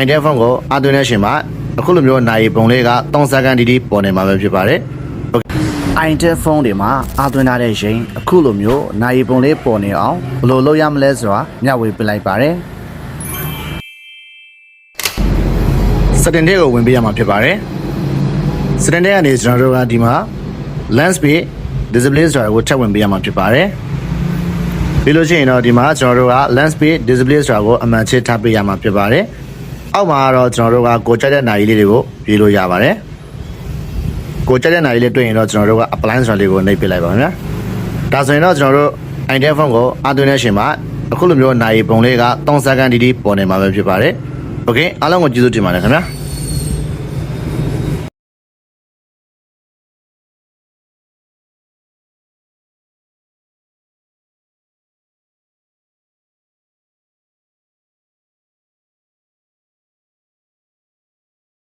item phone ကိုအားသွင်းတဲ့ရှင်မှာအခုလိုမျိုးနိုင်ပုံလေးက3စက္ကန့်တီးပေါ်နေမှာပဲဖြစ်ပါတယ်။ item phone တွေမှာအားသွင်းထားတဲ့ရှင်အခုလိုမျိုးနိုင်ပုံလေးပေါ်နေအောင်ဘယ်လိုလုပ်ရမလဲဆိုတာမျှဝေပြလိုက်ပါတယ်။ setting တွေကိုဝင်ပေးရမှာဖြစ်ပါတယ်။ setting တွေကနေကျွန်တော်တို့ကဒီမှာ lens speed display ဆိုတာကိုထပ်ဝင်ပေးရမှာဖြစ်ပါတယ်။ပြီးလို့ရှိရင်တော့ဒီမှာကျွန်တော်တို့က lens speed display ဆိုတာကိုအမှန်ချထားပေးရမှာဖြစ်ပါတယ်။အောက်မှာတော့ကျွန်တော်တို့ကကိုကြိုက်တဲ့နာရီလေးတွေကိုပြေးလို့ရပါတယ်။ကိုကြိုက်တဲ့နာရီလေးတွေ့ရင်တော့ကျွန်တော်တို့က apply ဆိုတာလေးကိုနှိပ်ပေးလိုက်ပါမယ်။ဒါဆိုရင်တော့ကျွန်တော်တို့ item phone ကိုအားသွင်းတဲ့ရှင်မှာအခုလိုမျိုးနာရီပုံလေးက3စက္ကန့်တီးပေါ်နေမှာပဲဖြစ်ပါတယ်။ Okay အားလုံးကိုကျေးဇူးတင်ပါတယ်ခင်ဗျာ။